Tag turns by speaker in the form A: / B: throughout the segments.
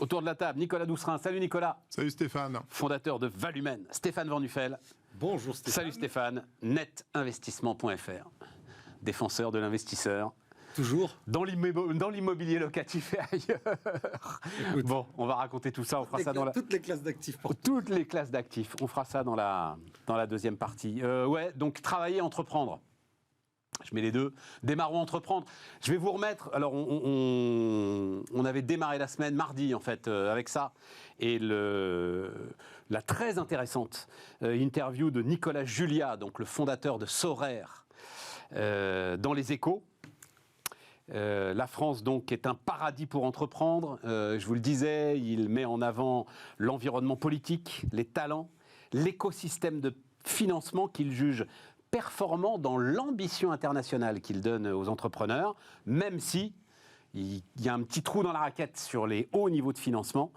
A: Autour de la table, Nicolas Doucerin. Salut Nicolas.
B: Salut Stéphane.
A: Fondateur de Valumen. Stéphane Van Nuffel.
C: Bonjour Stéphane.
A: Salut Stéphane. Netinvestissement.fr. Défenseur de l'investisseur.
C: Toujours.
A: Dans l'immobilier locatif et ailleurs.
C: Écoute,
A: bon, on va raconter tout ça. On fera ça dans
C: toutes les classes d'actifs.
A: Toutes les classes d'actifs. On fera ça dans la deuxième partie. Donc travailler, entreprendre. Je mets les deux. Démarrons entreprendre. Je vais vous remettre. Alors, on avait démarré la semaine mardi, en fait, avec ça. Et la très intéressante interview de Nicolas Julia, donc le fondateur de Sorare, dans Les Échos. La France, donc, est un paradis pour entreprendre. Je vous le disais, il met en avant l'environnement politique, les talents, l'écosystème de financement qu'il juge performant dans l'ambition internationale qu'il donne aux entrepreneurs, même si il y a un petit trou dans la raquette sur les hauts niveaux de financement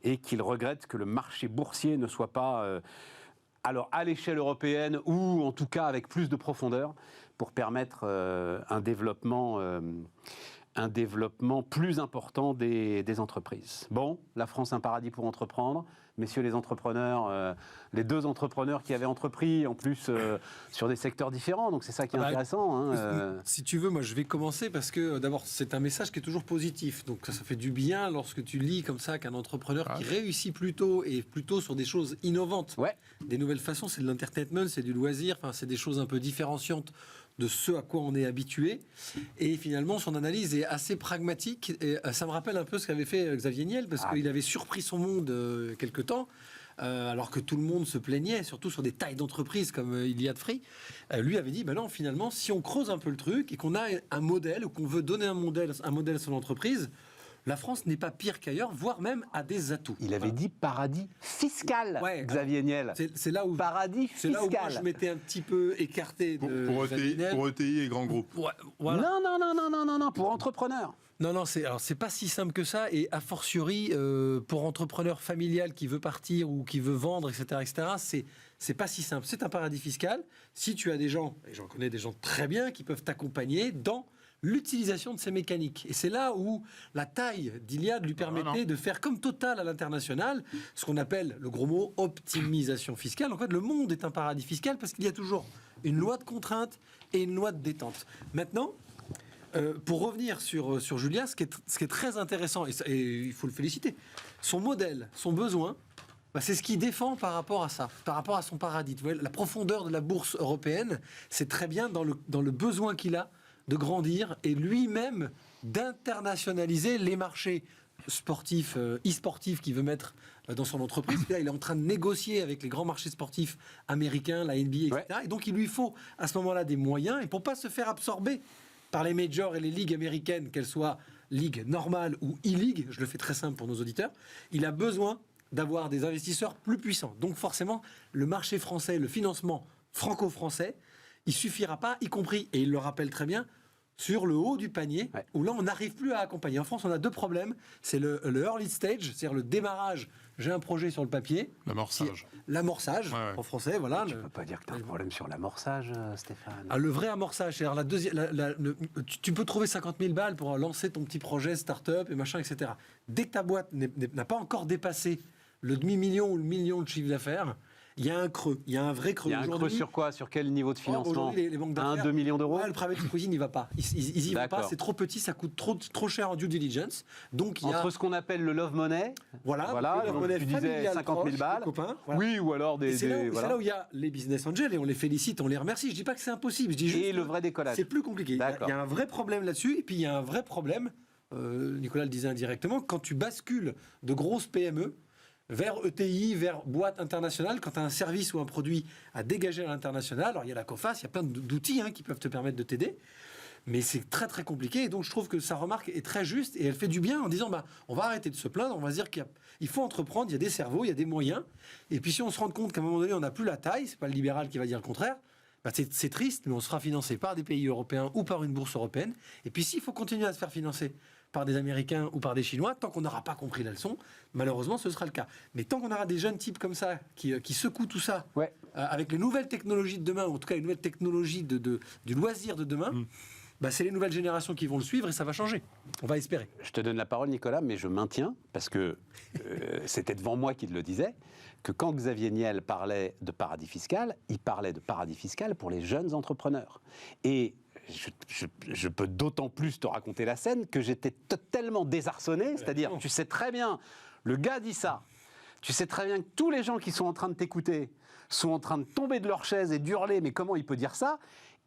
A: et qu'il regrette que le marché boursier ne soit pas alors à l'échelle européenne ou en tout cas avec plus de profondeur pour permettre un développement plus important des entreprises. Bon, la France, un paradis pour entreprendre. Messieurs les entrepreneurs, les deux entrepreneurs qui avaient entrepris, en plus, sur des secteurs différents. Donc, c'est ça qui est intéressant.
C: Si tu veux, moi, je vais commencer parce que, d'abord, c'est un message qui est toujours positif. Donc, ça fait du bien lorsque tu lis comme ça qu'un entrepreneur qui réussit plutôt et plutôt sur des choses innovantes, des nouvelles façons, c'est de l'entertainment, c'est du loisir, enfin, c'est des choses un peu différenciantes de ce à quoi on est habitué. Et finalement, son analyse est assez pragmatique. Et ça me rappelle un peu ce qu'avait fait Xavier Niel, parce qu'il avait surpris son monde quelque temps, alors que tout le monde se plaignait, surtout sur des tailles d'entreprise comme Iliad Free. Lui avait dit, ben non, finalement, si on creuse un peu le truc et qu'on a un modèle, ou qu'on veut donner un modèle à son entreprise, la France n'est pas pire qu'ailleurs, voire même a des atouts.
A: Il avait dit paradis fiscal, Xavier Niel.
C: C'est là où
A: paradis fiscal.
C: C'est là où moi je m'étais un petit peu écarté de
B: pour ETI et grands groupes.
A: Voilà. Non, pour entrepreneurs.
C: Non, c'est pas si simple que ça, et a fortiori, pour entrepreneur familial qui veut partir ou qui veut vendre, etc., c'est pas si simple. C'est un paradis fiscal. Si tu as des gens, et j'en connais des gens très bien, qui peuvent t'accompagner dans l'utilisation de ces mécaniques. Et c'est là où la taille d'Iliad lui permettait de faire comme Total à l'international, ce qu'on appelle, le gros mot, optimisation fiscale. En fait, le monde est un paradis fiscal parce qu'il y a toujours une loi de contrainte et une loi de détente. Maintenant, pour revenir sur Julia, ce qui est très intéressant, et il faut le féliciter, son modèle, son besoin, c'est ce qu'il défend par rapport à ça, par rapport à son paradis. Vous voyez, la profondeur de la bourse européenne, c'est très bien dans le besoin qu'il a de grandir et lui-même d'internationaliser les marchés sportifs, e-sportifs qu'il veut mettre dans son entreprise. Là, il est en train de négocier avec les grands marchés sportifs américains, la NBA, etc. Et donc, il lui faut à ce moment-là des moyens. Et pour ne pas se faire absorber par les majors et les ligues américaines, qu'elles soient ligues normales ou e-league, je le fais très simple pour nos auditeurs, il a besoin d'avoir des investisseurs plus puissants. Donc, forcément, le marché français, le financement franco-français, il suffira pas, y compris, et il le rappelle très bien, sur le haut du panier, où là, on n'arrive plus à accompagner. En France, on a deux problèmes. C'est le early stage, c'est-à-dire le démarrage. J'ai un projet sur le papier. L'amorçage, en français, voilà.
A: Tu ne peux pas dire que tu as un problème sur l'amorçage, Stéphane.
C: Le vrai amorçage, c'est-à-dire tu peux trouver 50 000 balles pour lancer ton petit projet start-up et machin, etc. Dès que ta boîte n'a pas encore dépassé le demi-million ou le million de chiffre d'affaires, il y a un creux, il y a un vrai creux.
A: Il y a un creux sur quoi? Sur quel niveau de financement?
C: Les banques d'affaires,
A: 1-2 millions d'euros?
C: Le private equity n'y va pas. Ils y vont pas, c'est trop petit, ça coûte trop cher en due diligence. Donc,
A: entre ce qu'on appelle le love money,
C: le love money
A: tu disais 50 000 balles,
C: copains,
A: oui, ou alors
C: c'est là où il y a les business angels, et on les félicite, on les remercie. Je dis pas que c'est impossible, je dis juste
A: et le vrai décollage.
C: C'est plus compliqué. Il y a un vrai problème là-dessus, et puis il y a un vrai problème, Nicolas le disait indirectement, quand tu bascules de grosses PME vers ETI, vers boîte internationale, quand tu as un service ou un produit à dégager à l'international. Alors, il y a la COFAS, il y a plein d'outils qui peuvent te permettre de t'aider, mais c'est très, très compliqué. Et donc, je trouve que sa remarque est très juste et elle fait du bien en disant, on va arrêter de se plaindre, on va se dire qu'il faut entreprendre, il y a des cerveaux, il y a des moyens. Et puis, si on se rend compte qu'à un moment donné, on n'a plus la taille, c'est pas le libéral qui va dire le contraire, c'est triste, mais on sera financé par des pays européens ou par une bourse européenne. Et puis, s'il faut continuer à se faire financer par des Américains ou par des Chinois, tant qu'on n'aura pas compris la leçon, malheureusement, ce sera le cas. Mais tant qu'on aura des jeunes types comme ça, qui secouent tout ça, avec les nouvelles technologies de demain, ou en tout cas les nouvelles technologies du loisir de demain, c'est les nouvelles générations qui vont le suivre et ça va changer. On va espérer.
A: Je te donne la parole, Nicolas, mais je maintiens, parce que c'était devant moi qu'il le disait, que quand Xavier Niel parlait de paradis fiscal, il parlait de paradis fiscal pour les jeunes entrepreneurs. Et je peux d'autant plus te raconter la scène que j'étais tellement désarçonné, c'est-à-dire, tu sais très bien, le gars dit ça, tu sais très bien que tous les gens qui sont en train de t'écouter sont en train de tomber de leur chaise et d'hurler, mais comment il peut dire ça ?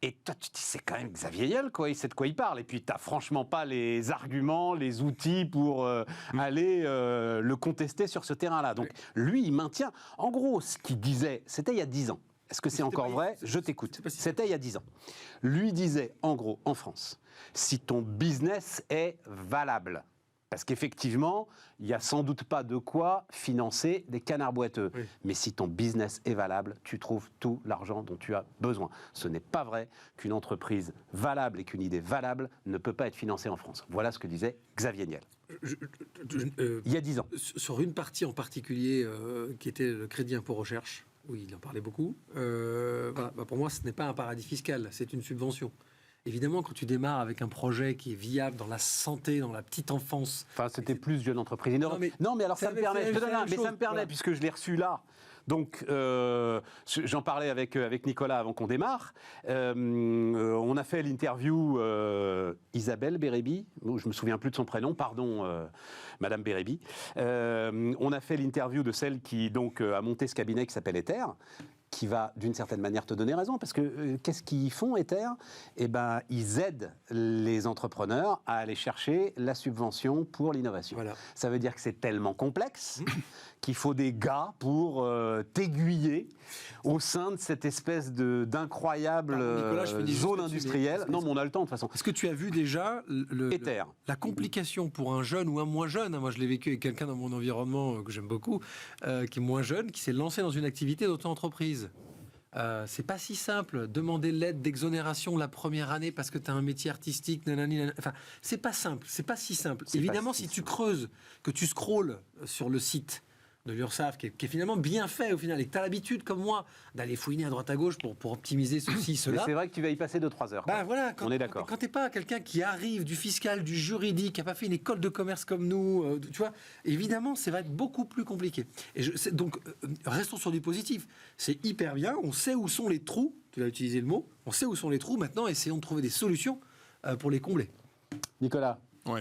A: Et toi, tu te dis, c'est quand même Xavier Niel, quoi, il sait de quoi il parle. Et puis, tu n'as franchement pas les arguments, les outils pour aller le contester sur ce terrain-là. Donc, lui, il maintient. En gros, ce qu'il disait, c'était il y a 10 ans. Est-ce que c'est encore vrai ? Je t'écoute. C'était il y a 10 ans. Lui disait, en gros, en France, si ton business est valable, parce qu'effectivement, il n'y a sans doute pas de quoi financer des canards boiteux. Oui. Mais si ton business est valable, tu trouves tout l'argent dont tu as besoin. Ce n'est pas vrai qu'une entreprise valable et qu'une idée valable ne peut pas être financée en France. Voilà ce que disait Xavier Niel. Il y a 10 ans.
C: Sur une partie en particulier, qui était le crédit impôt recherche, oui, il en parlait beaucoup. Pour moi, ce n'est pas un paradis fiscal, c'est une subvention. Évidemment, quand tu démarres avec un projet qui est viable dans la santé, dans la petite enfance...
A: Enfin, c'était plus jeune entreprise. Non, mais alors ça me permet, ça me permet, puisque je l'ai reçu là. Donc, j'en parlais avec Nicolas avant qu'on démarre. On a fait l'interview Isabelle Bérébi, je me souviens plus de son prénom, pardon, Madame Bérébi. On a fait l'interview de celle qui donc a monté ce cabinet qui s'appelle Ether, qui va d'une certaine manière te donner raison, parce que qu'est-ce qu'ils font, Ether ? Eh ben, ils aident les entrepreneurs à aller chercher la subvention pour l'innovation. Voilà. Ça veut dire que c'est tellement complexe qu'il faut des gars pour t'aiguiller au sein de cette espèce d'incroyable zone industrielle. Non, mais on a le temps de toute façon.
C: Est-ce que tu as vu déjà la complication pour un jeune ou un moins jeune ? Moi, je l'ai vécu avec quelqu'un dans mon environnement que j'aime beaucoup, qui est moins jeune, qui s'est lancé dans une activité d'auto-entreprise. C'est pas si simple. Demander l'aide d'exonération la première année parce que tu as un métier artistique, enfin, c'est pas simple, c'est pas si simple. Évidemment, si tu creuses, que tu scrolles sur le site de l'URSSAF, qui est finalement bien fait au final, et que tu as l'habitude, comme moi, d'aller fouiner à droite à gauche pour optimiser ceci, cela.
A: Mais c'est vrai que tu vas y passer 2-3 heures.
C: Voilà,
A: on est d'accord.
C: Quand tu n'es pas quelqu'un qui arrive du fiscal, du juridique, qui n'a pas fait une école de commerce comme nous, tu vois, évidemment, ça va être beaucoup plus compliqué. Donc, restons sur du positif. C'est hyper bien, on sait où sont les trous, tu as utilisé le mot, on sait où sont les trous, maintenant, essayons de trouver des solutions pour les combler.
A: Nicolas.
B: Oui.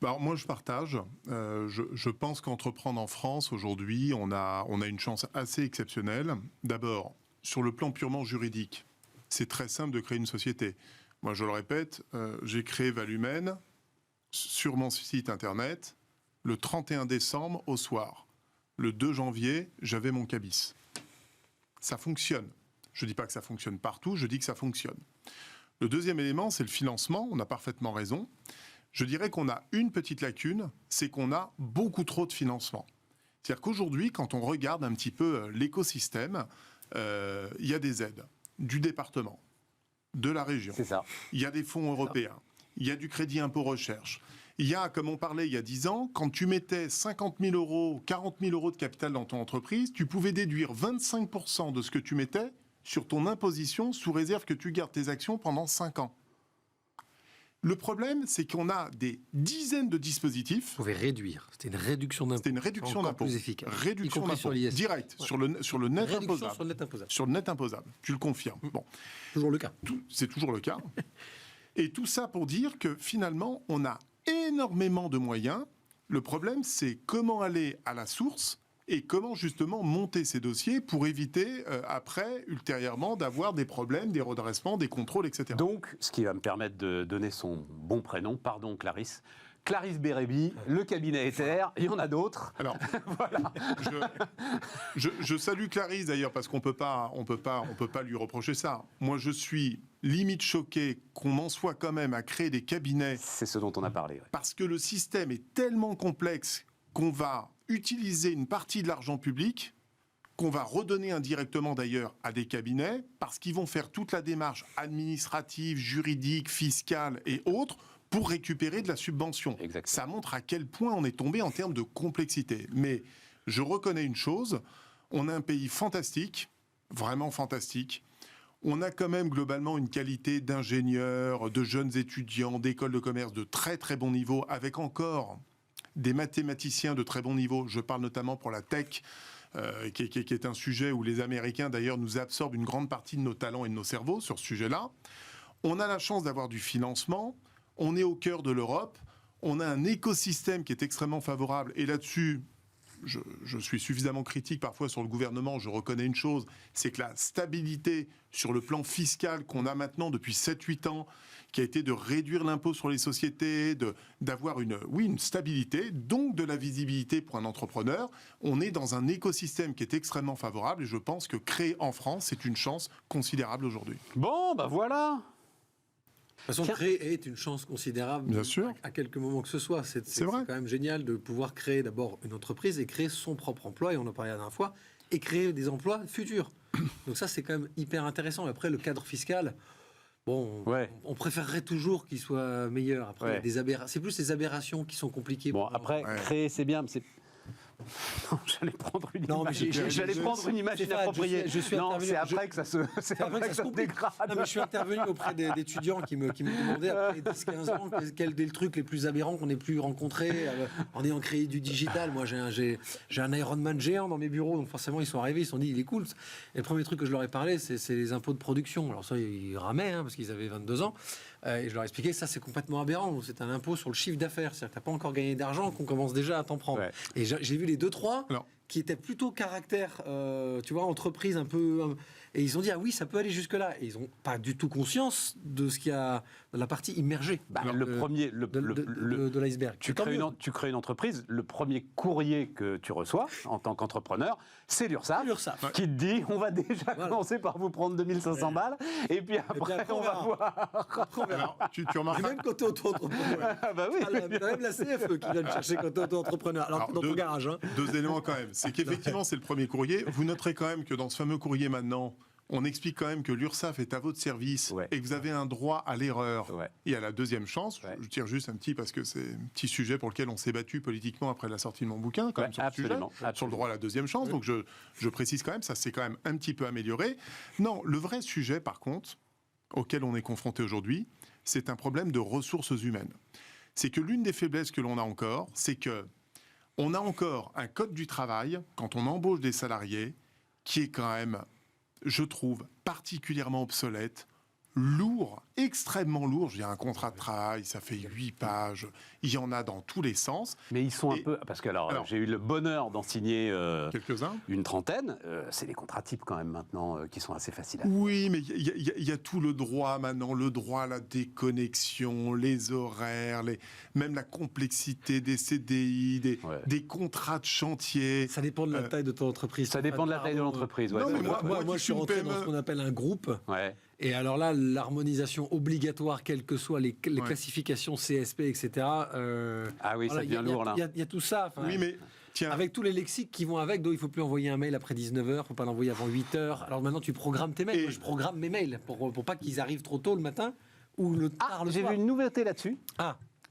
B: Alors moi, je partage. Je pense qu'entreprendre en France, aujourd'hui, on a une chance assez exceptionnelle. D'abord, sur le plan purement juridique, c'est très simple de créer une société. Moi, je le répète, j'ai créé Valumène sur mon site internet le 31 décembre au soir. Le 2 janvier, j'avais mon cabis. Ça fonctionne. Je ne dis pas que ça fonctionne partout, je dis que ça fonctionne. Le deuxième élément, c'est le financement. On a parfaitement raison. Je dirais qu'on a une petite lacune, c'est qu'on a beaucoup trop de financement. C'est-à-dire qu'aujourd'hui, quand on regarde un petit peu l'écosystème, il y a des aides du département, de la région.
A: C'est ça.
B: Il y a des fonds européens, il y a du crédit impôt recherche. Il y a, comme on parlait il y a 10 ans, quand tu mettais 50 000 euros, 40 000 euros de capital dans ton entreprise, tu pouvais déduire 25% de ce que tu mettais sur ton imposition sous réserve que tu gardes tes actions pendant 5 ans. Le problème, c'est qu'on a des dizaines de dispositifs.
C: Vous pouvez réduire. C'était une réduction d'impôt.
B: C'était une réduction d'impôt.
C: Plus efficace.
B: Réduction d'impôt. Direct. Ouais. Sur le net imposable.
C: Sur le net imposable.
B: Sur le net imposable. Tu le confirmes. Bon.
C: Toujours le cas.
B: C'est toujours le cas. Et tout ça pour dire que finalement, on a énormément de moyens. Le problème, c'est comment aller à la source et comment justement monter ces dossiers pour éviter après, ultérieurement, d'avoir des problèmes, des redressements, des contrôles, etc.
A: Donc, ce qui va me permettre de donner son bon prénom, pardon Clarisse, Clarisse Bérébi, le cabinet Ether, il y en a d'autres.
B: Alors, voilà. je salue Clarisse d'ailleurs parce qu'on peut pas lui reprocher ça. Moi, je suis limite choqué qu'on en soit quand même à créer des cabinets.
A: C'est ce dont on a parlé. Ouais.
B: Parce que le système est tellement complexe qu'on va utiliser une partie de l'argent public, qu'on va redonner indirectement d'ailleurs à des cabinets, parce qu'ils vont faire toute la démarche administrative, juridique, fiscale et autres, pour récupérer de la subvention.
A: Exactement.
B: Ça montre à quel point on est tombé en termes de complexité. Mais je reconnais une chose, on a un pays fantastique, vraiment fantastique. on a quand même globalement une qualité d'ingénieurs, de jeunes étudiants, d'écoles de commerce de très très bon niveau, avec encore des mathématiciens de très bon niveau. Je parle notamment pour la tech, qui est un sujet où les Américains d'ailleurs nous absorbent une grande partie de nos talents et de nos cerveaux sur ce sujet-là. On a la chance d'avoir du financement, on est au cœur de l'Europe, on a un écosystème qui est extrêmement favorable, et là-dessus, je suis suffisamment critique parfois sur le gouvernement, je reconnais une chose, c'est que la stabilité sur le plan fiscal qu'on a maintenant depuis 7-8 ans, qui a été de réduire l'impôt sur les sociétés, d'avoir une stabilité, donc de la visibilité pour un entrepreneur, on est dans un écosystème qui est extrêmement favorable, et je pense que créer en France, c'est une chance considérable aujourd'hui.
A: Bon, bah voilà.
C: De toute façon, créer est une chance considérable.
B: Bien sûr.
C: À quelque moment que ce soit. C'est
B: vrai.
C: quand même génial de pouvoir créer d'abord une entreprise et créer son propre emploi, et on en parlait la dernière fois, et créer des emplois futurs. Donc ça, c'est quand même hyper intéressant. Et après, le cadre fiscal, bon, on préférerait toujours qu'il soit meilleur. Après, c'est plus les aberrations qui sont compliquées.
A: Bon, après, créer, c'est bien, mais c'est... Non, j'allais prendre une image inappropriée. Non, c'est après que ça se dégrade.
C: Non, mais je suis intervenu auprès d'étudiants qui me demandaient après 10-15 ans quel est le truc les plus aberrants qu'on ait pu rencontrer en ayant créé du digital. Moi, j'ai un Ironman géant dans mes bureaux, donc forcément ils sont arrivés, ils se sont dit il est cool. Et le premier truc que je leur ai parlé, c'est les impôts de production. Alors ça, ils ramaient parce qu'ils avaient 22 ans. Et je leur ai expliqué ça, c'est complètement aberrant. C'est un impôt sur le chiffre d'affaires. C'est-à-dire que tu n'as pas encore gagné d'argent qu'on commence déjà à t'en prendre. Ouais. Et j'ai vu les 2-3 qui étaient plutôt caractère, tu vois, entreprise un peu... Et ils ont dit, ah oui, ça peut aller jusque-là. Et ils n'ont pas du tout conscience de ce qu'il y a dans la partie immergée.
A: De
C: l'iceberg.
A: Tu crées une entreprise, le premier courrier que tu reçois en tant qu'entrepreneur, c'est l'URSSAF qui te dit, on va déjà commencer par vous prendre 2500 balles, et puis après, on va voir.
B: Alors, tu remarques...
C: Et même quand tu es auto-entrepreneur.
A: Bah oui.
C: Même la CFE qui vient te chercher quand tu es auto-entrepreneur. Alors dans ton garage.
B: Deux éléments quand même. C'est qu'effectivement, c'est le premier courrier. Vous noterez quand même que dans ce fameux courrier maintenant, on explique quand même que l'URSSAF est à votre service et que vous avez un droit à l'erreur et à la deuxième chance. Je tire juste un petit, parce que c'est un petit sujet pour lequel on s'est battu politiquement après la sortie de mon bouquin, quand même, sur ce sujet, sur le droit à la deuxième chance. Donc je précise quand même, ça s'est quand même un petit peu amélioré. Non, le vrai sujet, par contre, auquel on est confronté aujourd'hui, c'est un problème de ressources humaines. C'est que l'une des faiblesses que l'on a encore, c'est que on a encore un code du travail, quand on embauche des salariés, qui est quand même, je trouve, particulièrement obsolète, lourd, extrêmement lourd. J'ai un contrat de travail, ça fait 8 pages, il y en a dans tous les sens.
A: Mais ils sont un peu... Parce que alors j'ai eu le bonheur d'en signer
B: quelques-uns,
A: une trentaine. C'est des contrats types quand même maintenant qui sont assez faciles à...
B: Oui, mais il y a tout le droit maintenant, le droit à la déconnexion, les horaires, même la complexité des CDI, des contrats de chantier.
C: Ça dépend de la taille de ton entreprise.
A: Ça dépend de la taille de l'entreprise. Ouais,
C: moi, je suis rentré dans ce qu'on appelle un groupe.
A: Ouais.
C: Et alors là, l'harmonisation obligatoire, quelles que soient les classifications CSP, etc.
A: Ah oui, ça devient lourd là.
C: Il y a tout ça.
B: Oui, mais tiens.
C: Avec tous les lexiques qui vont avec, donc il ne faut plus envoyer un mail après 19h, il ne faut pas l'envoyer avant 8h. Alors maintenant, tu programmes tes mails. Moi, je programme mes mails pour pas qu'ils arrivent trop tôt le matin ou tard le soir.
A: J'ai vu une nouveauté là-dessus.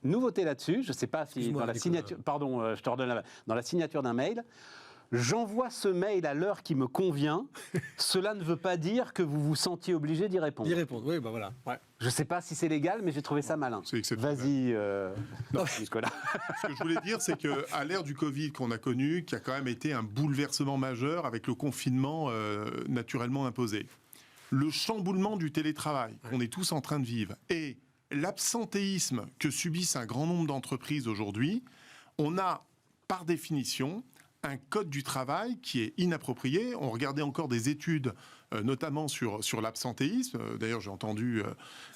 A: Nouveauté là-dessus, je ne sais pas si dans la signature... Pardon, je te redonne dans la signature d'un mail... J'envoie ce mail à l'heure qui me convient. Cela ne veut pas dire que vous vous sentiez obligé d'y répondre.
C: D'y répondre, oui, bah voilà. Ouais.
A: Je ne sais pas si c'est légal, mais j'ai trouvé ça malin.
B: C'est exceptionnel.
A: Vas-y, Nicolas.
B: Ce que je voulais dire, c'est qu'à l'ère du Covid qu'on a connu, qui a quand même été un bouleversement majeur avec le confinement naturellement imposé, le chamboulement du télétravail qu'on est tous en train de vivre et l'absentéisme que subissent un grand nombre d'entreprises aujourd'hui, on a, par définition, un code du travail qui est inapproprié. On regardait encore des études, notamment sur l'absentéisme. D'ailleurs, j'ai entendu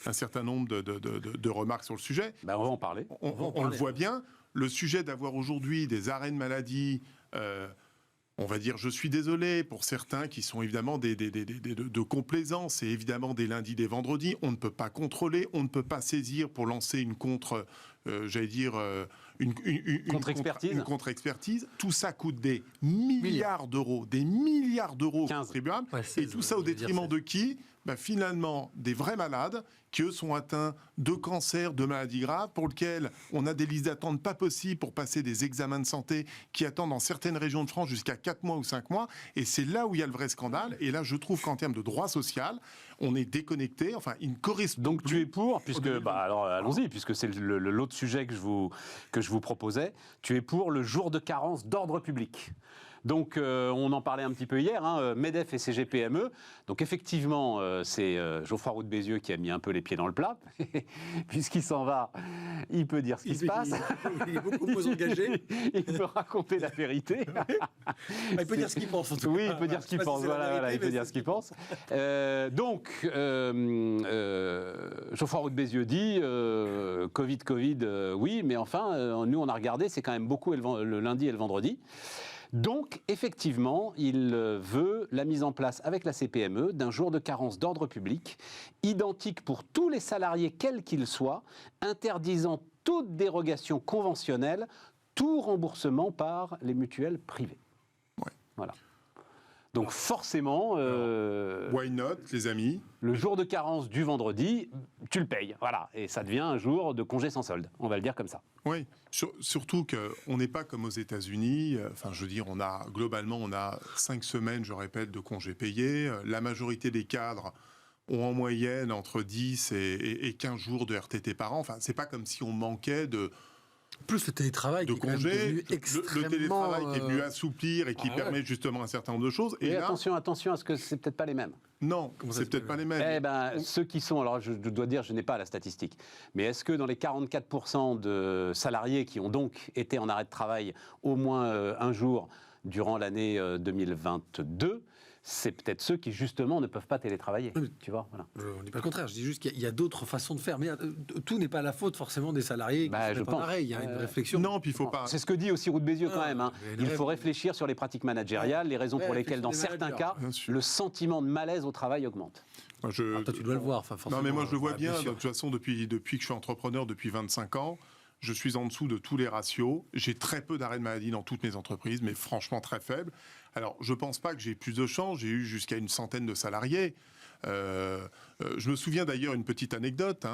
B: un certain nombre de remarques sur le sujet.
A: Ben, on va en parler.
B: On le voit bien. Le sujet d'avoir aujourd'hui des arrêts de maladie, on va dire, je suis désolé, pour certains qui sont évidemment de complaisance, et évidemment des lundis, des vendredis, on ne peut pas contrôler, on ne peut pas saisir pour lancer une
A: contre-expertise.
B: Contre-expertise. Tout ça coûte des milliards d'euros aux contribuables. Et tout ça au détriment de qui ? finalement des vrais malades qui, eux, sont atteints de cancer, de maladies graves, pour lesquels on a des listes d'attente pas possibles pour passer des examens de santé qui attendent dans certaines régions de France jusqu'à 4 mois ou 5 mois. Et c'est là où il y a le vrai scandale. Et là, je trouve qu'en termes de droit social, on est déconnecté. Enfin, il ne correspond
A: Donc
B: plus.
A: tu es pour, puisque alors allons-y, puisque c'est l'autre sujet que je vous proposais. Tu es pour le jour de carence d'ordre public. Donc, on en parlait un petit peu hier, MEDEF et CGPME. Donc, effectivement, c'est Geoffroy Roux de Bézieux qui a mis un peu les pieds dans le plat. Puisqu'il s'en va, il peut dire ce qui se passe.
C: Il est beaucoup moins engagé.
A: Il peut raconter la vérité.
C: Il peut dire ce qu'il pense, en tout cas.
A: Oui, il peut dire ce qu'il pense. Voilà, il peut dire ce qu'il pense. Donc, Geoffroy Roux de Bézieux dit Covid, oui, mais enfin, nous, on a regardé, c'est quand même beaucoup le lundi et le vendredi. Donc, effectivement, il veut la mise en place avec la CPME d'un jour de carence d'ordre public, identique pour tous les salariés, quels qu'ils soient, interdisant toute dérogation conventionnelle, tout remboursement par les mutuelles privées.
B: Ouais.
A: Voilà. Donc forcément,
B: why not, les amis?
A: Le jour de carence du vendredi, tu le payes, voilà, et ça devient un jour de congé sans solde. On va le dire comme ça.
B: Oui, surtout qu'on n'est pas comme aux États-Unis. Enfin, je veux dire, globalement, on a 5 semaines, je répète, de congés payés. La majorité des cadres ont en moyenne entre 10 et 15 jours de RTT par an. Enfin, c'est pas comme si on manquait de
C: plus le télétravail
B: de
C: qui est quand même
B: congés,
C: devenu extrêmement...
B: le télétravail qui est venu assouplir et qui permet justement un certain nombre de choses.
A: Et
B: là,
A: attention à ce que c'est peut-être pas les mêmes.
B: Non, c'est peut-être pas les mêmes.
A: Eh ben, ceux qui sont, alors je dois dire, je n'ai pas la statistique, mais est-ce que dans les 44% de salariés qui ont donc été en arrêt de travail au moins un jour durant l'année 2022, c'est peut-être ceux qui, justement, ne peuvent pas télétravailler. Tu vois, voilà.
C: On ne dit pas le contraire, je dis juste qu'il y a d'autres façons de faire. Mais tout n'est pas la faute, forcément, des salariés qui se mettent en arrêt. Il y a une réflexion.
B: Non, puis il faut pas...
A: C'est ce que dit aussi Roux de Bézieux, quand même. Il faut réfléchir sur les pratiques managériales, les raisons pour lesquelles, dans certains cas, le sentiment de malaise au travail augmente.
B: Moi,
C: toi, tu dois le voir. Forcément,
B: non, mais moi, je le vois bien. De toute façon, depuis que je suis entrepreneur, depuis 25 ans, je suis en dessous de tous les ratios. J'ai très peu d'arrêts de maladie dans toutes mes entreprises, mais franchement très faible. Alors, je ne pense pas que j'ai plus de chance. J'ai eu jusqu'à une centaine de salariés. Je me souviens d'ailleurs une petite anecdote.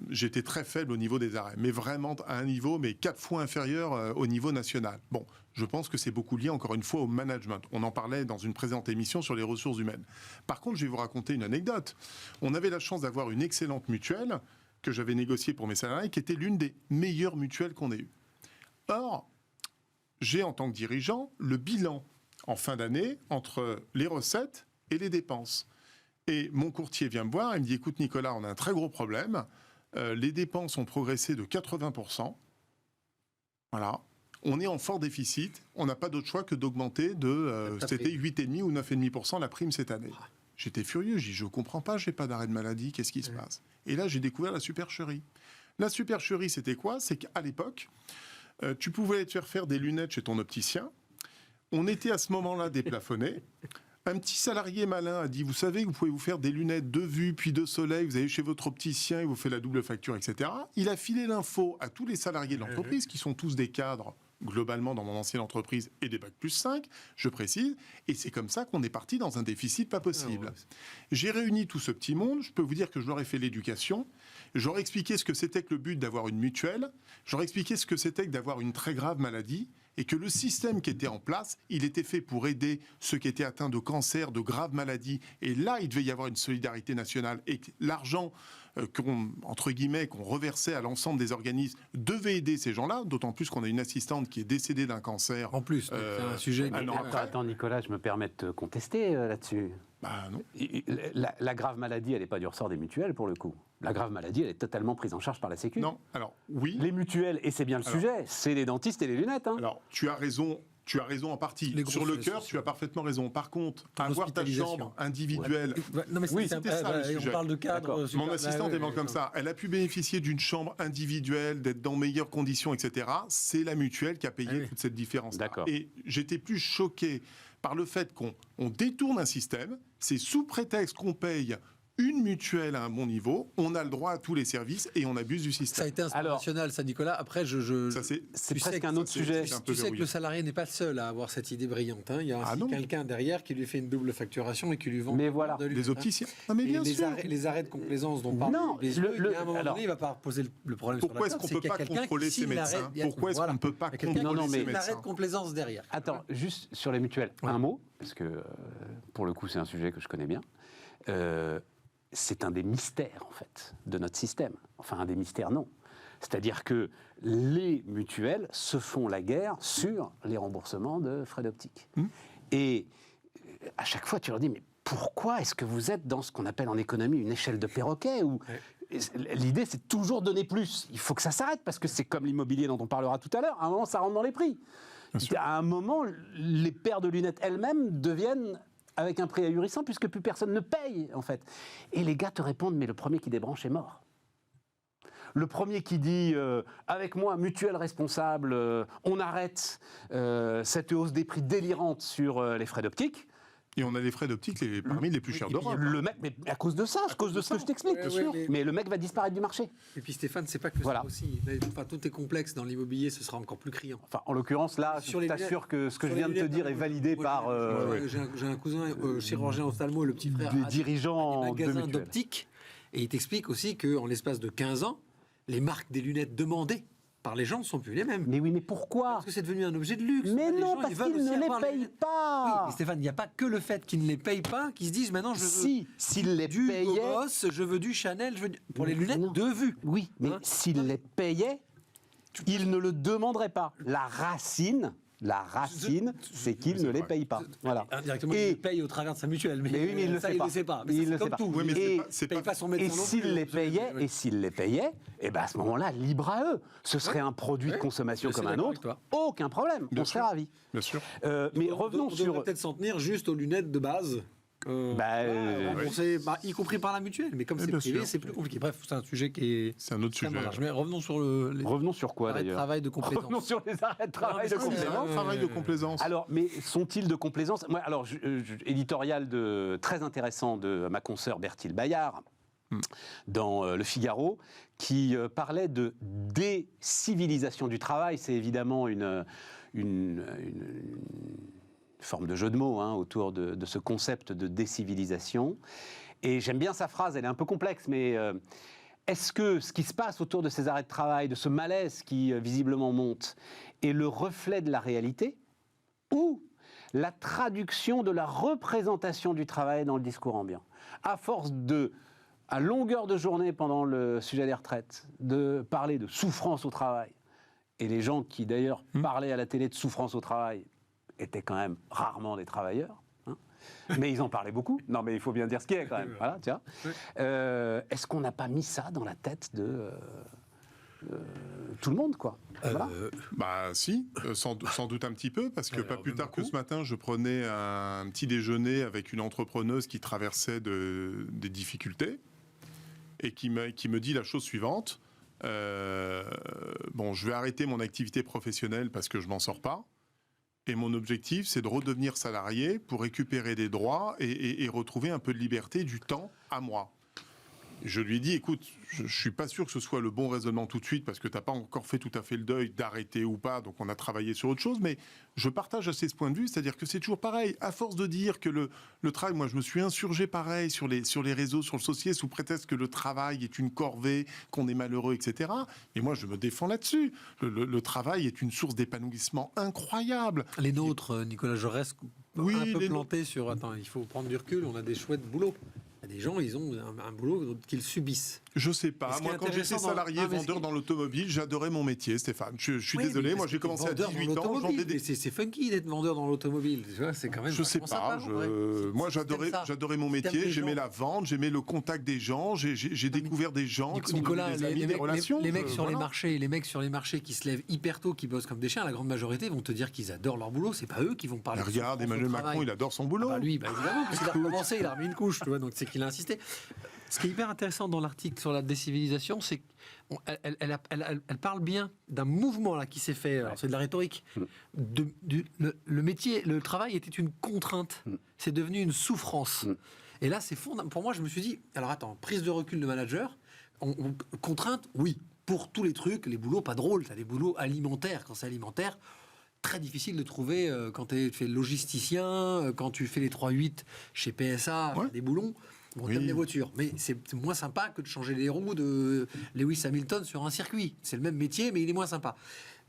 B: J'étais très faible au niveau des arrêts, mais vraiment à un niveau, mais 4 fois inférieur au niveau national. Bon, je pense que c'est beaucoup lié, encore une fois, au management. On en parlait dans une précédente émission sur les ressources humaines. Par contre, je vais vous raconter une anecdote. On avait la chance d'avoir une excellente mutuelle que j'avais négociée pour mes salariés, qui était l'une des meilleures mutuelles qu'on ait eues. Or, j'ai en tant que dirigeant le bilan en fin d'année entre les recettes et les dépenses. Et mon courtier vient me voir, il me dit « Écoute Nicolas, on a un très gros problème. Les dépenses ont progressé de 80%. Voilà. On est en fort déficit. On n'a pas d'autre choix que d'augmenter c'était 8,5 ou 9,5% la prime cette année. » J'étais furieux, je dis « Je ne comprends pas, je n'ai pas d'arrêt de maladie, qu'est-ce qui se passe ?» Et là, j'ai découvert la supercherie. La supercherie, c'était quoi? C'est qu'à l'époque, tu pouvais te faire des lunettes chez ton opticien. On était à ce moment-là déplafonné. Un petit salarié malin a dit, vous savez que vous pouvez vous faire des lunettes de vue puis de soleil, vous allez chez votre opticien, il vous fait la double facture, etc. Il a filé l'info à tous les salariés de l'entreprise, qui sont tous des cadres, globalement dans mon ancienne entreprise, et des bacs plus 5, je précise, et c'est comme ça qu'on est parti dans un déficit pas possible. J'ai réuni tout ce petit monde, je peux vous dire que je leur ai fait l'éducation, j'aurais expliqué ce que c'était que le but d'avoir une mutuelle, j'aurais expliqué ce que c'était que d'avoir une très grave maladie, et que le système qui était en place, il était fait pour aider ceux qui étaient atteints de cancer, de graves maladies. Et là, il devait y avoir une solidarité nationale. Et l'argent qu'on reversait à l'ensemble des organismes devait aider ces gens-là, d'autant plus qu'on a une assistante qui est décédée d'un cancer.
C: En plus, c'est un sujet...
A: Attends, Nicolas, je me permets de te contester là-dessus.
B: Bah non.
A: La grave maladie, elle n'est pas du ressort des mutuelles, pour le coup. La grave maladie, elle est totalement prise en charge par la Sécu.
B: Non, alors, oui.
A: Les mutuelles, et c'est bien le sujet, c'est les dentistes et les lunettes.
B: Alors, tu as raison en partie. Sur le cœur, tu as parfaitement raison. Par contre, avoir ta chambre individuelle...
C: Non, mais
B: oui, c'était ça le sujet.
C: On parle de cadre...
B: Mon assistante est comme ça. Elle a pu bénéficier d'une chambre individuelle, d'être dans meilleures conditions, etc. C'est la mutuelle qui a payé toute cette différence. Et j'étais plus choqué par le fait qu'on détourne un système. C'est sous prétexte qu'on paye une mutuelle à un bon niveau, on a le droit à tous les services et on abuse du
C: Ça a
B: système.
C: été international, ça, Nicolas. Après,
B: Ça, c'est
A: C'est
C: tu sais
A: presque
C: que
A: un autre
B: c'est-
A: sujet.
B: c'est un peu
C: Tu sais que
B: verrouillé.
C: le salarié n'est pas le seul à avoir cette idée brillante. Hein. Il y a
B: Ah
C: aussi
B: non.
C: quelqu'un derrière qui lui fait une double facturation et qui lui vend.
A: Mais voilà.
C: de lunettes,
B: Les
C: hein.
B: opticiens. Non, mais
C: Et
B: bien
C: les
B: sûr.
C: arrêts de complaisance dont parle
A: Non,
C: les
A: le-
C: yeux, il y a un moment
A: alors-
C: donné, il va pas poser le problème
B: Pourquoi
C: sur
B: est-ce
C: la
B: qu'on
C: table.
B: ne peut pas contrôler ces médecins? Pourquoi est-ce qu'on ne peut pas
C: contrôler
A: Non, non,
B: contrôler
A: mais-
B: ces
C: l'arrêt de
B: médecins?
C: complaisance derrière.
A: Attends, juste sur les mutuelles,
C: Ouais.
A: un mot, parce que pour le coup, c'est un sujet que je connais bien. C'est un des mystères, en fait, de notre système. Enfin, un des mystères, non. C'est-à-dire que les mutuelles se font la guerre sur les remboursements de frais d'optique. Et à chaque fois, tu leur dis, mais pourquoi est-ce que vous êtes dans ce qu'on appelle en économie une échelle de perroquet où l'idée, c'est toujours donner plus. Il faut que ça s'arrête, parce que c'est comme l'immobilier dont on parlera tout à l'heure. À un moment, ça rentre dans les prix.
B: Bien sûr.
A: À un moment, les paires de lunettes elles-mêmes deviennent avec un prix ahurissant, puisque plus personne ne paye, en fait. Et les gars te répondent, mais le premier qui débranche est mort. Le premier qui dit avec moi, mutuelle responsable, on arrête cette hausse des prix délirante sur les frais d'optique.
B: Et on a les frais d'optique parmi les plus chers d'Europe.
A: Le mec, mais à cause de ça, à cause de ce que je t'explique,
C: Ouais,
A: bien
C: ouais,
A: sûr.
C: mais-
A: Mais le mec va disparaître du marché.
C: Et puis Stéphane, c'est pas que
A: Voilà.
C: ça aussi. Enfin, tout est complexe dans l'immobilier, ce sera encore plus criant.
A: Enfin, en l'occurrence, là,
C: Sur
A: je
C: les
A: t'assure que ce que je
C: Sur
A: viens
C: les
A: de te
C: lunettes,
A: dire est
C: non,
A: validé
C: moi,
A: par
C: j'ai un cousin chirurgien ophtalmo, le petit frère,
A: des
C: a
A: dirigeants
C: des
A: de
C: magasins
A: mutuelles.
C: d'optique, et il t'explique aussi qu'en l'espace de 15 ans, les marques des lunettes demandées par les gens ne sont plus les mêmes.
A: Mais oui, mais pourquoi
C: Parce que c'est devenu un objet de luxe.
A: Mais
C: Les
A: non,
C: gens,
A: parce
C: ils veulent
A: qu'ils
C: aussi
A: ne les
C: avoir
A: payent
C: lunettes. Oui,
A: pas.
C: mais Stéphane, il n'y a pas que le fait qu'ils ne les payent pas, qu'ils se disent maintenant je veux
A: Si, s'ils les
C: du
A: payaient...
C: Boss, je veux du Chanel, je veux pour les lunettes
A: Non.
C: de vue.
A: Oui, mais
C: Hein
A: s'ils les payaient, ils ne le demanderaient pas. La racine, c'est qu'ils ne les
B: vrai.
A: payent pas. Voilà.
C: Indirectement,
A: Et-
C: il les paye au travers de sa mutuelle.
A: Mais oui, mais il le
C: ça,
A: sait
C: il
A: pas.
C: le sait pas. Mais
A: Il
C: ça,
A: le
C: c'est comme
A: sait pas.
C: tout.
B: Oui, mais
A: Et-
B: c'est
C: Il paye
B: pas-
C: pas son
A: Et
C: médecin non
A: s'ils
C: plus,
A: les
C: hein.
A: payaient, et ben à ce moment-là, libre à eux. Ce serait un produit de
C: Ouais,
A: consommation
C: je suis
A: comme un
C: d'accord
A: autre.
C: avec
A: Aucun problème.
B: Bien
A: On serait
B: sûr.
A: ravis.
B: Bien sûr.
A: Mais
C: On
A: revenons
C: devrait
A: sur.
C: peut-être s'en tenir juste aux lunettes de base. Remboursées, y compris par la mutuelle. Mais comme
B: Oui,
C: c'est
B: bien
C: privé,
B: sûr.
C: c'est plus compliqué. Bref, c'est un sujet qui est
B: C'est un autre
C: extrêmement
B: sujet.
C: large. Mais revenons sur les
A: Revenons sur quoi
C: arrêts de
A: d'ailleurs
C: travail de compétences.
A: Revenons sur les arrêts de travail de
C: mais ça, c'est
A: complément.
C: vrai.
B: Travail de complaisance.
A: Alors, mais sont-ils de complaisance? Moi, alors, éditorial très intéressant de ma consoeur Berthilde Bayard dans Le Figaro, qui parlait de décivilisation du travail. C'est évidemment une forme de jeu de mots autour de ce concept de décivilisation. Et j'aime bien sa phrase, elle est un peu complexe, mais est-ce que ce qui se passe autour de ces arrêts de travail, de ce malaise qui visiblement monte, est le reflet de la réalité ou la traduction de la représentation du travail dans le discours ambiant? À force à longueur de journée pendant le sujet des retraites, de parler de souffrance au travail, et les gens qui d'ailleurs parlaient à la télé de souffrance au travail étaient quand même rarement des travailleurs, mais ils en parlaient beaucoup. Non, mais il faut bien dire ce qui est quand même. Voilà, tiens. Est-ce qu'on n'a pas mis ça dans la tête de tout le monde, quoi? Voilà.
B: Bah si, sans doute un petit peu, parce que pas
C: Alors,
B: plus tard que
C: beaucoup.
B: ce matin, je prenais un petit déjeuner avec une entrepreneuse qui traversait des difficultés et qui me dit la chose suivante. Bon, je vais arrêter mon activité professionnelle parce que je m'en sors pas. Et mon objectif, c'est de redevenir salarié pour récupérer des droits et retrouver un peu de liberté, du temps à moi. Je lui ai dit, écoute, je ne suis pas sûr que ce soit le bon raisonnement tout de suite, parce que tu n'as pas encore fait tout à fait le deuil d'arrêter ou pas, donc on a travaillé sur autre chose, mais je partage assez ce point de vue, c'est-à-dire que c'est toujours pareil. À force de dire que le travail, moi je me suis insurgé pareil sur les réseaux, sur le social, sous prétexte que le travail est une corvée, qu'on est malheureux, etc. Et moi je me défends là-dessus. Le travail est une source d'épanouissement incroyable.
C: Les nôtres, Nicolas Jaurès,
B: Oui,
C: un peu
B: les
C: plantés sur... Attends, il faut prendre du recul, on a des chouettes boulots. Il y a des gens, ils ont un boulot qu'ils subissent.
B: Je sais pas.
C: Et ce qui
B: Moi,
C: est
B: quand j'étais
C: intéressant
B: salarié,
C: non, mais ce
B: vendeur
C: qui-
B: dans l'automobile, j'adorais mon métier, Stéphane. Je suis
C: Oui,
B: désolé,
C: mais
B: moi
C: parce
B: j'ai
C: que
B: commencé à
C: vendeur dans
B: 18 ans,
C: l'automobile,
B: j'en ai des...
C: c'est funky d'être vendeur dans l'automobile. Tu vois, c'est quand même.
B: Je sais
C: vachement
B: pas.
C: sympa, ouais.
B: Moi,
C: Si t'aimes ça.
B: j'adorais mon
C: Si t'aimes
B: métier.
C: les
B: J'aimais
C: gens.
B: la vente. J'aimais le contact des gens. J'ai découvert des gens qui sont
C: Nicolas,
B: devenus des amis, des
C: mecs,
B: relations.
C: les mecs sur les
B: voilà.
C: marchés, qui se lèvent hyper tôt, qui bossent comme des chiens, la grande majorité vont te dire qu'ils adorent leur boulot. C'est pas eux qui vont parler.
B: Mais
C: de
B: regarde,
C: souffrance au
B: Emmanuel
C: travail.
B: Macron, il adore son boulot.
C: Bah lui, évidemment, parce qu'il a recommencé, il a remis une couche, tu vois, donc c'est qu'il a insisté. Ce qui est hyper intéressant dans l'article sur la décivilisation, c'est qu'elle parle bien d'un mouvement là qui s'est fait, alors c'est de la rhétorique, le métier, le travail était une contrainte, c'est devenu une souffrance. Et là, c'est fondamental. Pour moi, je me suis dit, alors attends, prise de recul de manager, contrainte, oui, pour tous les trucs, les boulots pas drôles, tu as des boulots alimentaires. Quand c'est alimentaire, très difficile de trouver quand tu fais logisticien, quand tu fais les 3-8 chez PSA, des boulons. On t'aime les voitures, mais c'est moins sympa que de changer les roues de Lewis Hamilton sur un circuit. C'est le même métier, mais il est moins sympa.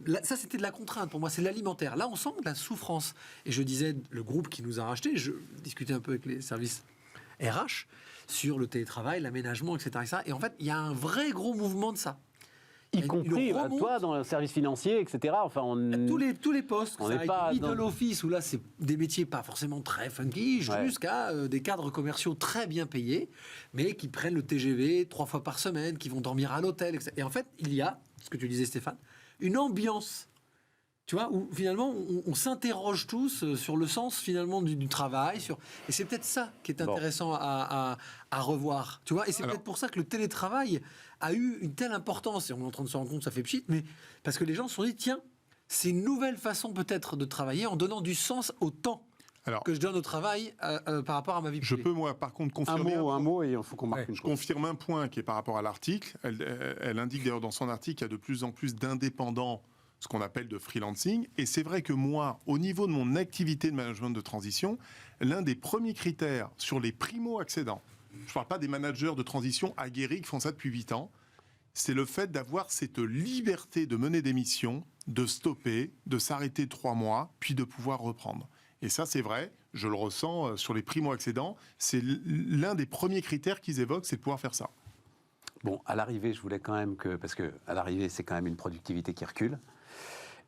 C: Là, ça, c'était de la contrainte pour moi, c'est de l'alimentaire. Là, on sent de la souffrance. Et je disais, le groupe qui nous a racheté, je discutais un peu avec les services RH sur le télétravail, l'aménagement, etc. Et en fait, il y a un vrai gros mouvement de ça.
A: Y compris toi dans le service financier, etc. Enfin,
C: tous les postes,
A: on
C: ça
A: n'est pas
C: middle office où là c'est des métiers pas forcément très funky, jusqu'à des cadres commerciaux très bien payés, mais qui prennent le TGV 3 fois par semaine, qui vont dormir à l'hôtel, etc. Et en fait, il y a, ce que tu disais Stéphane, une ambiance. Tu vois, où finalement, on s'interroge tous sur le sens finalement du travail. Et c'est peut-être ça qui est intéressant à revoir. Tu vois, et c'est peut-être pour ça que le télétravail a eu une telle importance. Et on est en train de se rendre compte, ça fait pchit, mais parce que les gens se sont dit, tiens, c'est une nouvelle façon peut-être de travailler en donnant du sens au temps que je donne au travail par rapport à ma vie privée.
B: Je peux, moi, par contre, confirmer
A: un mot et il faut qu'on marque une
B: Je
A: chose.
B: confirme un point qui est par rapport à l'article. Elle indique d'ailleurs dans son article qu'il y a de plus en plus d'indépendants, ce qu'on appelle de freelancing. Et c'est vrai que moi, au niveau de mon activité de management de transition, l'un des premiers critères sur les primo-accédants, je ne parle pas des managers de transition aguerris qui font ça depuis 8 ans, c'est le fait d'avoir cette liberté de mener des missions, de stopper, de s'arrêter 3 mois, puis de pouvoir reprendre. Et ça, c'est vrai, je le ressens sur les primo-accédants, c'est l'un des premiers critères qu'ils évoquent, c'est de pouvoir faire ça.
A: Bon, à l'arrivée, je voulais quand même parce que à l'arrivée, c'est quand même une productivité qui recule.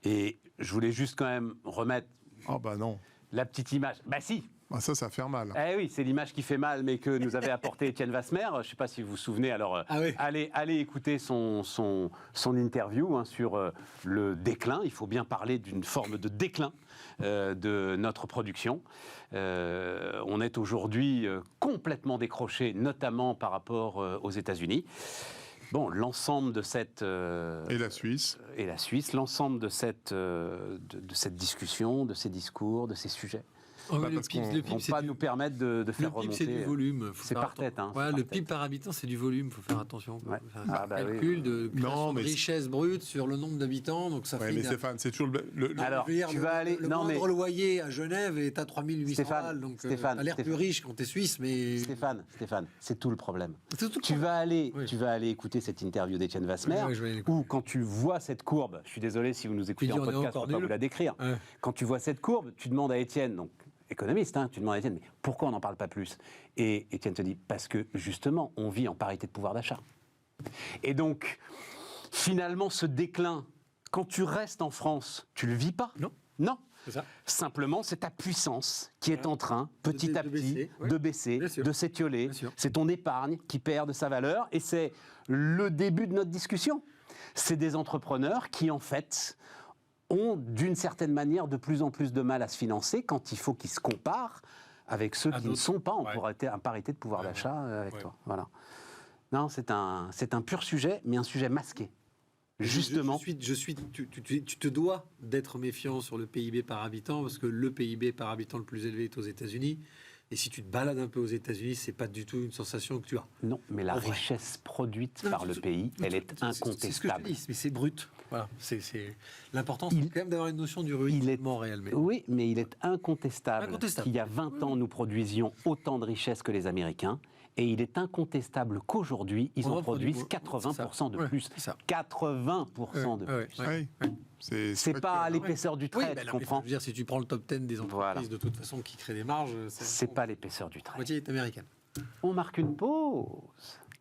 A: Et je voulais juste quand même remettre la petite image. Bah si.
B: Ça va faire mal.
A: Eh oui, c'est l'image qui fait mal, mais que nous avait apporté Étienne Vasmer. Je ne sais pas si vous vous souvenez. Alors, allez écouter son interview sur le déclin. Il faut bien parler d'une forme de déclin de notre production. On est aujourd'hui complètement décroché, notamment par rapport aux États-Unis. Bon, l'ensemble de cette...
B: et la Suisse.
A: Et la Suisse, l'ensemble de cette discussion, de ces discours, de ces sujets.
C: Le PIB,
A: vont pas nous permettre de faire remonter.
C: Le PIB, c'est du volume.
A: C'est par tête.
C: Le PIB par habitant, c'est du volume. Il faut faire attention. C'est un calcul de richesse brute sur le nombre d'habitants. Donc ça fait.
B: Mais Stéphane, c'est toujours
A: Alors, tu vas aller.
C: Le moindre loyer à Genève est à 3800 balles. Donc, tu as l'air plus riche quand tu es suisse. Mais...
A: Stéphane, c'est tout le problème. Tu vas aller écouter cette interview d'Étienne Vasmer, où quand tu vois cette courbe, je suis désolé si vous nous écoutez en podcast, je ne peux pas vous la décrire. Quand tu vois cette courbe, tu demandes à Étienne, donc économiste, tu demandes à Étienne, mais pourquoi on n'en parle pas plus ? Et Étienne te dit, parce que justement, on vit en parité de pouvoir d'achat. Et donc, finalement, ce déclin, quand tu restes en France, tu le vis pas ? Non. C'est ça. Simplement, c'est ta puissance qui est en train, petit à petit, de baisser, de s'étioler. C'est ton épargne qui perd de sa valeur. Et c'est le début de notre discussion. C'est des entrepreneurs qui, en fait, ont d'une certaine manière de plus en plus de mal à se financer quand il faut qu'ils se comparent avec ceux qui ne sont pas en parité de pouvoir d'achat avec toi. Voilà. Non, c'est un pur sujet, mais un sujet masqué. Justement.
C: Tu te dois d'être méfiant sur le PIB par habitant, parce que le PIB par habitant le plus élevé est aux États-Unis. Et si tu te balades un peu aux États-Unis, c'est pas du tout une sensation que tu as.
A: Non, mais la richesse produite par le pays, elle est incontestable.
C: C'est ce que je te dis, mais c'est brut. Voilà, l'important, c'est quand même d'avoir une notion du ruissellement réel.
A: Oui, mais il est incontestable qu'il y a 20 ans, nous produisions autant de richesses que les Américains. Et il est incontestable qu'aujourd'hui, ils en produisent 80% de plus. 80% de plus. C'est pas à l'épaisseur du trait, tu comprends ?
C: Je veux dire, si tu prends le top 10 des entreprises de toute façon qui créent des marges,
A: c'est pas l'épaisseur du trait.
C: La moitié est américaine.
A: On marque une pause.